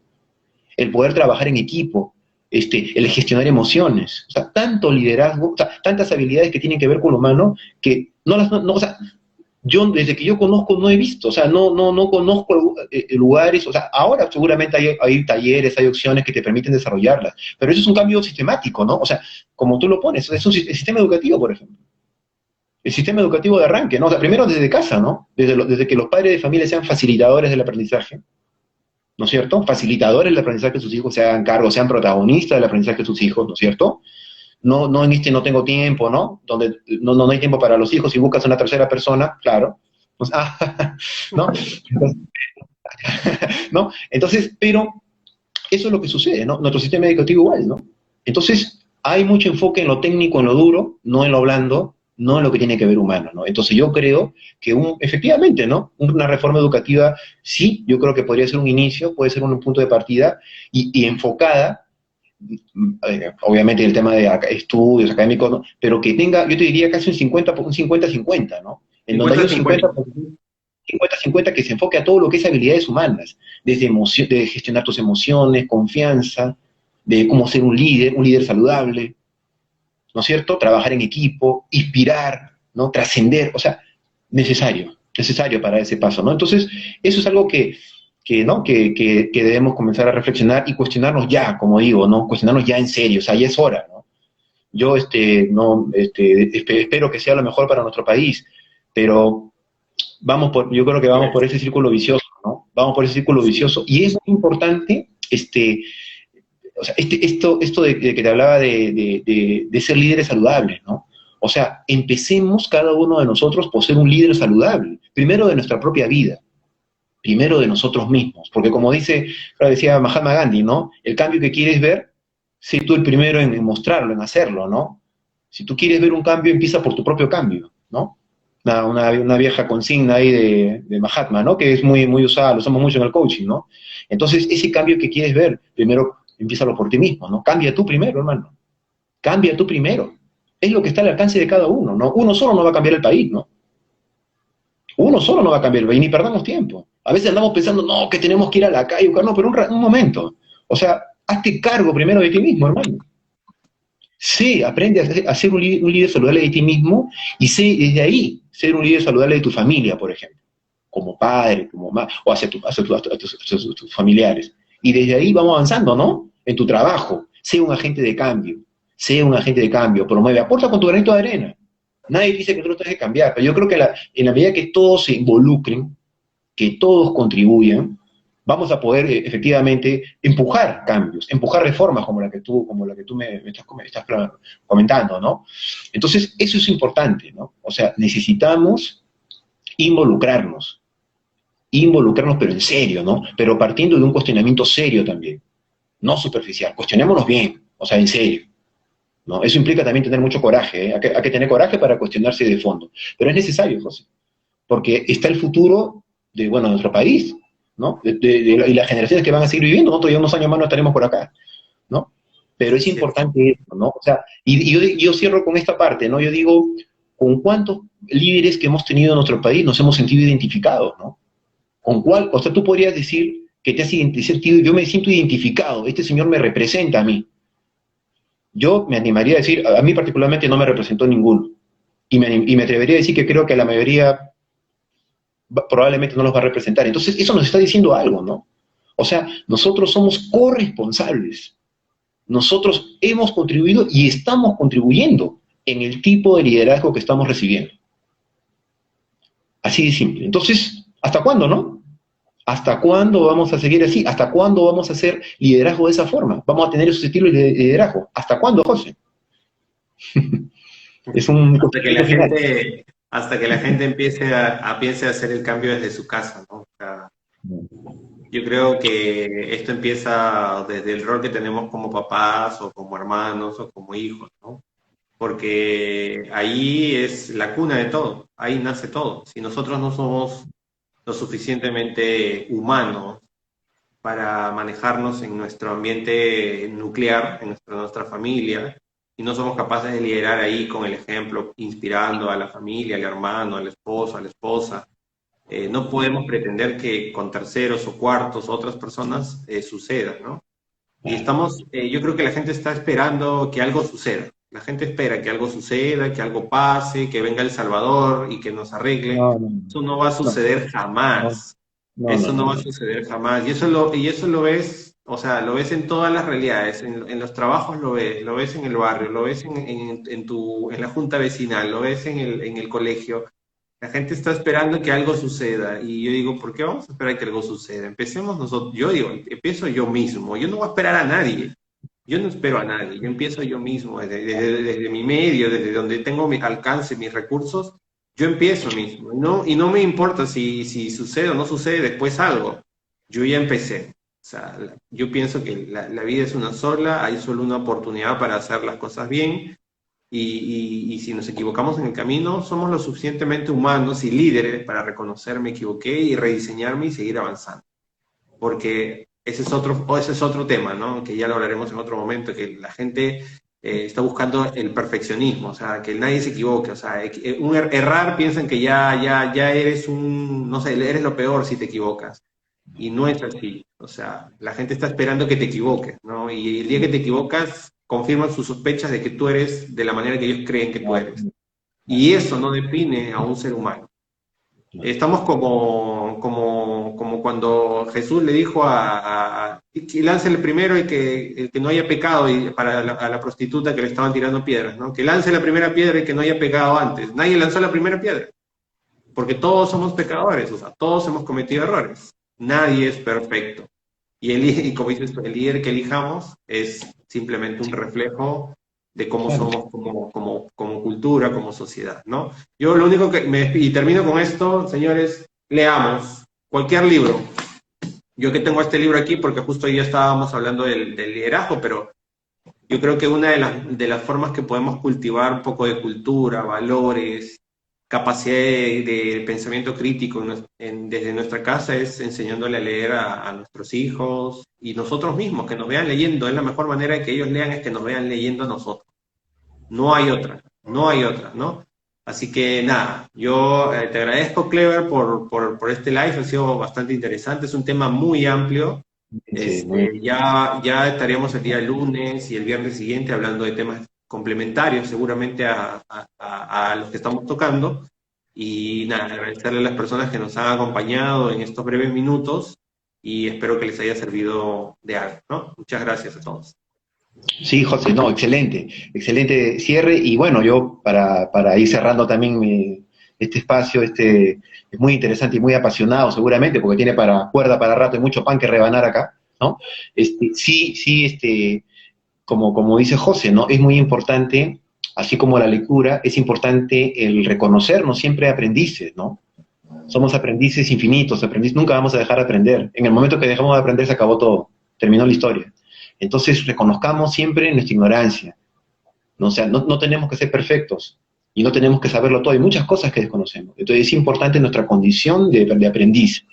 El poder trabajar en equipo, el gestionar emociones, o sea, tanto liderazgo, o sea, tantas habilidades que tienen que ver con lo humano, que o sea, yo desde que yo conozco no he visto, o sea, no conozco lugares, o sea, ahora seguramente hay talleres, hay opciones que te permiten desarrollarlas, pero eso es un cambio sistemático, ¿no? O sea, como tú lo pones, es el sistema educativo, por ejemplo. El sistema educativo de arranque, ¿no? O sea, primero desde casa, ¿no? Desde que los padres de familia sean facilitadores del aprendizaje, ¿no es cierto? Facilitadores del aprendizaje de sus hijos, se hagan cargo, sean protagonistas del aprendizaje de sus hijos, ¿no es cierto? No en no tengo tiempo, ¿no? Donde no hay tiempo para los hijos y buscas una tercera persona, claro. Pues, ¿no? ¿No? Entonces, pero eso es lo que sucede, ¿no? Nuestro sistema educativo igual, ¿no? Entonces, hay mucho enfoque en lo técnico, en lo duro, no en lo blando, no en lo que tiene que ver humano, ¿no? Entonces yo creo que efectivamente, ¿no? Una reforma educativa, sí, yo creo que podría ser un inicio, puede ser un punto de partida y enfocada obviamente el tema de estudios académicos, ¿no? Pero que tenga, yo te diría casi un 50-50, ¿no? En donde hay un 50-50. 50-50 que se enfoque a todo lo que es habilidades humanas, desde de gestionar tus emociones, confianza, de cómo ser un líder saludable, ¿no es cierto? Trabajar en equipo, inspirar, ¿no? Trascender, o sea, necesario para ese paso, ¿no? Entonces, eso es algo ¿no? Que debemos comenzar a reflexionar y cuestionarnos ya, como digo, ¿no? Cuestionarnos ya en serio, o sea, ya es hora, ¿no? Yo, no, espero que sea lo mejor para nuestro país, pero yo creo que vamos por ese círculo vicioso, ¿no? Vamos por ese círculo vicioso, y es muy importante, o sea, esto de que te hablaba de ser líderes saludables, ¿no? O sea, empecemos cada uno de nosotros por ser un líder saludable, primero de nuestra propia vida, primero de nosotros mismos, porque como decía Mahatma Gandhi, ¿no? El cambio que quieres ver, sé tú el primero en mostrarlo, en hacerlo, ¿no? Si tú quieres ver un cambio, empieza por tu propio cambio, ¿no? Una vieja consigna ahí de Mahatma, ¿no? Que es muy, muy usada, lo usamos mucho en el coaching, ¿no? Entonces, ese cambio que quieres ver, primero empiézalo por ti mismo, ¿no? Cambia tú primero, hermano. Cambia tú primero. Es lo que está al alcance de cada uno, ¿no? Uno solo no va a cambiar el país, ¿no? Uno solo no va a cambiar el país, ni perdamos tiempo. A veces andamos pensando, no, que tenemos que ir a la calle, no, pero un momento. O sea, hazte cargo primero de ti mismo, hermano. Sí, aprende a ser un líder saludable de ti mismo y sé desde ahí ser un líder saludable de tu familia, por ejemplo, como padre, como madre, o hacia tus familiares. Y desde ahí vamos avanzando, ¿no? En tu trabajo, sé un agente de cambio, promueve, aporta con tu granito de arena. Nadie dice que tú no tienes que cambiar, pero yo creo que en la medida que todos se involucren, que todos contribuyan, vamos a poder efectivamente empujar cambios, empujar reformas como la que tú me estás comentando, ¿no? Entonces, eso es importante, ¿no? O sea, necesitamos involucrarnos, pero en serio, ¿no? Pero partiendo de un cuestionamiento serio también, no superficial, cuestionémonos bien, o sea, en serio. ¿No? Eso implica también tener mucho coraje, ¿eh? Hay que tener coraje para cuestionarse de fondo. Pero es necesario, José, porque está el futuro de, bueno, nuestro país, ¿no? Y las generaciones que van a seguir viviendo, nosotros ya unos años más no estaremos por acá, ¿no? Pero es Sí. importante eso, ¿no? O sea, y yo cierro con esta parte, ¿no? Yo digo, ¿con cuántos líderes que hemos tenido en nuestro país nos hemos sentido identificados, ¿no? ¿Con cuál? O sea, tú podrías decir que te has sentido, yo me siento identificado, este señor me representa a mí. Yo me animaría a decir, a mí particularmente no me representó ninguno. Y me atrevería a decir que creo que a la mayoría probablemente no los va a representar. Entonces, eso nos está diciendo algo, ¿no? O sea, nosotros somos corresponsables. Nosotros hemos contribuido y estamos contribuyendo en el tipo de liderazgo que estamos recibiendo. Así de simple. Entonces, ¿hasta cuándo, no? ¿Hasta cuándo vamos a seguir así? ¿Hasta cuándo vamos a hacer liderazgo de esa forma? ¿Vamos a tener esos estilos de liderazgo? ¿Hasta cuándo, José? Es un final. Hasta que la gente empiece piense a hacer el cambio desde su casa, ¿no? O sea, yo creo que esto empieza desde el rol que tenemos como papás o como hermanos o como hijos, ¿no? Porque ahí es la cuna de todo, ahí nace todo. Si nosotros no somos lo suficientemente humanos para manejarnos en nuestro ambiente nuclear, en nuestra familia, y no somos capaces de liderar ahí con el ejemplo, inspirando a la familia, al hermano, al esposo, a la esposa. No podemos pretender que con terceros o cuartos o otras personas suceda, ¿no? Y yo creo que la gente está esperando que algo suceda. La gente espera que algo suceda, que algo pase, que venga El Salvador y que nos arregle. No, no, Eso no va a no, suceder no, jamás. no, no, Eso no no, va a no. suceder jamás. Y eso lo ves, o sea, lo ves en todas las realidades. En los trabajos lo ves en el barrio, lo ves en la junta vecinal, lo ves en el colegio. La gente está esperando que algo suceda. Y yo digo, ¿por qué vamos a esperar que algo suceda? Empecemos nosotros. Yo digo, empiezo yo mismo. Yo no voy a esperar a nadie. Yo no espero a nadie. Yo empiezo yo mismo, desde mi medio, desde donde tengo mi alcance, mis recursos. Yo empiezo mismo. Y no me importa si sucede o no sucede después algo. Yo ya empecé. O sea, yo pienso que la vida es una sola, hay solo una oportunidad para hacer las cosas bien y si nos equivocamos en el camino, somos lo suficientemente humanos y líderes para reconocer me equivoqué y rediseñarme y seguir avanzando. Porque ese es otro tema, ¿no? Que ya lo hablaremos en otro momento, que la gente está buscando el perfeccionismo, o sea, que nadie se equivoque, o sea, errar piensan que ya eres no sé, eres lo peor si te equivocas. Y no es así, o sea, la gente está esperando que te equivoques, ¿no? Y el día que te equivocas, confirman sus sospechas de que tú eres de la manera que ellos creen que tú eres. Y eso no define a un ser humano. Estamos como cuando Jesús le dijo que lance el primero y que no haya pecado, y a la prostituta que le estaban tirando piedras, ¿no? Que lance la primera piedra y que no haya pecado antes. Nadie lanzó la primera piedra, porque todos somos pecadores, o sea, todos hemos cometido errores. Nadie es perfecto. Y como dices, el líder que elijamos es simplemente un reflejo de cómo somos como cultura, como sociedad, ¿no? Yo lo único y termino con esto, señores, leamos cualquier libro. Yo que tengo este libro aquí, porque justo ya estábamos hablando del liderazgo, pero yo creo que una de las formas que podemos cultivar un poco de cultura, valores, capacidad de pensamiento crítico desde nuestra casa es enseñándole a leer a nuestros hijos y nosotros mismos, que nos vean leyendo. Es la mejor manera de que ellos lean, es que nos vean leyendo a nosotros. No hay otra, ¿no? Así que nada, yo te agradezco, Clever, por este live, ha sido bastante interesante, es un tema muy amplio. Sí, Ya estaríamos el día lunes y el viernes siguiente hablando de temas complementarios seguramente a los que estamos tocando. Y nada, agradecerle a las personas que nos han acompañado en estos breves minutos y espero que les haya servido de algo, ¿no? Muchas gracias a todos. sí, José, no, excelente cierre. Y bueno, yo para ir cerrando también este espacio, es muy interesante y muy apasionado seguramente, porque tiene cuerda para rato y mucho pan que rebanar acá, ¿no? Sí, como dice José, ¿no? Es muy importante, así como la lectura, es importante el reconocernos siempre aprendices, ¿no? Somos aprendices infinitos, nunca vamos a dejar de aprender. En el momento que dejamos de aprender se acabó todo, terminó la historia. Entonces reconozcamos siempre nuestra ignorancia, ¿no? O sea, no tenemos que ser perfectos y no tenemos que saberlo todo, hay muchas cosas que desconocemos. Entonces es importante nuestra condición de aprendiz,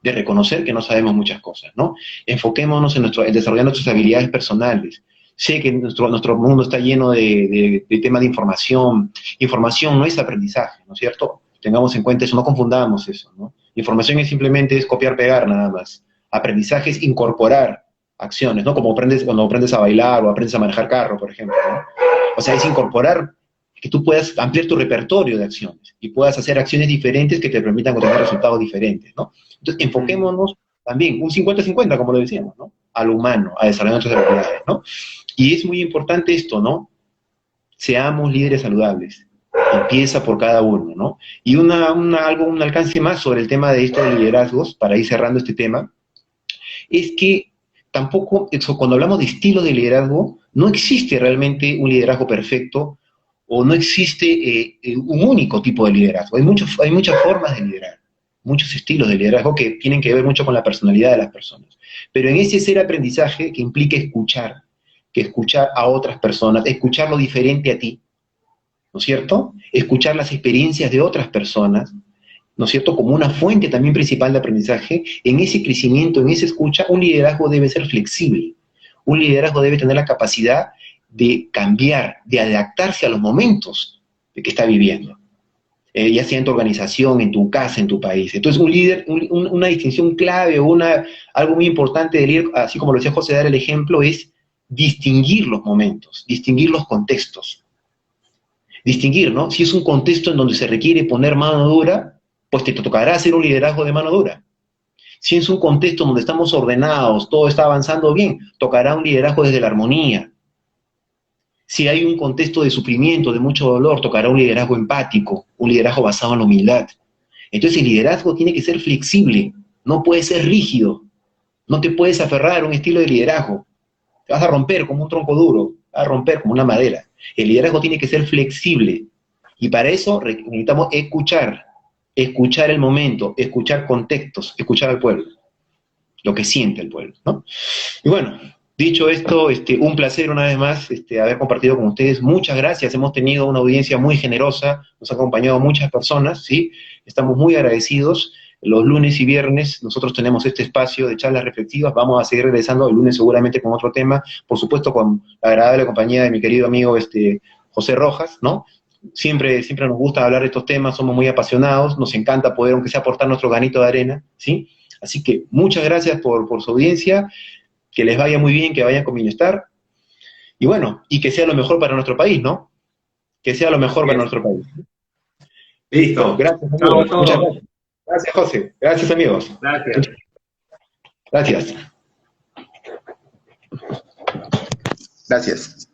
de reconocer que no sabemos muchas cosas, ¿no? Enfoquémonos en desarrollar nuestras habilidades personales. Sé que nuestro mundo está lleno de temas de información. Información no es aprendizaje, ¿no es cierto? Tengamos en cuenta eso, no confundamos eso, ¿no? Información es copiar, pegar nada más. Aprendizaje es incorporar acciones, ¿no? Como cuando aprendes a bailar o aprendes a manejar carro, por ejemplo, ¿no? O sea, es incorporar que tú puedas ampliar tu repertorio de acciones y puedas hacer acciones diferentes que te permitan obtener resultados diferentes, ¿no? Entonces, enfoquémonos también, un 50-50, como lo decíamos, ¿no? A lo humano, a desarrollar nuestras habilidades, ¿no? Y es muy importante esto, ¿no? Seamos líderes saludables. Empieza por cada uno, ¿no? Y un alcance más sobre el tema de esto de liderazgos, para ir cerrando este tema, es que tampoco, cuando hablamos de estilo de liderazgo, no existe realmente un liderazgo perfecto o no existe un único tipo de liderazgo. Hay muchas formas de liderar, muchos estilos de liderazgo que tienen que ver mucho con la personalidad de las personas. Pero en ese ser aprendizaje que implica escuchar a otras personas, escuchar lo diferente a ti, ¿no es cierto? Escuchar las experiencias de otras personas, ¿no es cierto?, como una fuente también principal de aprendizaje. En ese crecimiento, en esa escucha, un liderazgo debe ser flexible. Un liderazgo debe tener la capacidad de cambiar, de adaptarse a los momentos que está viviendo, ya sea en tu organización, en tu casa, en tu país. Entonces, un líder, una distinción clave o algo muy importante del líder, así como lo decía José, dar el ejemplo, es distinguir los momentos, distinguir los contextos. Distinguir, ¿no? Si es un contexto en donde se requiere poner mano dura, pues te tocará hacer un liderazgo de mano dura. Si es un contexto donde estamos ordenados, todo está avanzando bien, tocará un liderazgo desde la armonía. Si hay un contexto de sufrimiento, de mucho dolor, tocará un liderazgo empático, un liderazgo basado en la humildad. Entonces el liderazgo tiene que ser flexible, no puede ser rígido, no te puedes aferrar a un estilo de liderazgo. Te vas a romper como un tronco duro, te vas a romper como una madera. El liderazgo tiene que ser flexible y para eso necesitamos escuchar el momento, escuchar contextos, escuchar al pueblo, lo que siente el pueblo, ¿no? Y bueno, dicho esto, un placer una vez más haber compartido con ustedes. Muchas gracias, hemos tenido una audiencia muy generosa, nos han acompañado muchas personas, ¿sí? Estamos muy agradecidos. los lunes y viernes nosotros tenemos este espacio de charlas reflexivas, vamos a seguir regresando el lunes seguramente con otro tema, por supuesto con la agradable compañía de mi querido amigo José Rojas, ¿no? Siempre nos gusta hablar de estos temas, somos muy apasionados, nos encanta poder, aunque sea, aportar nuestro granito de arena, ¿sí? Así que muchas gracias por su audiencia, que les vaya muy bien, que vayan con bienestar, y bueno, y que sea lo mejor para nuestro país, ¿no? Que sea lo mejor para nuestro país. Listo, gracias amigos, muchas gracias. Gracias José, gracias amigos. Gracias. Gracias. Gracias.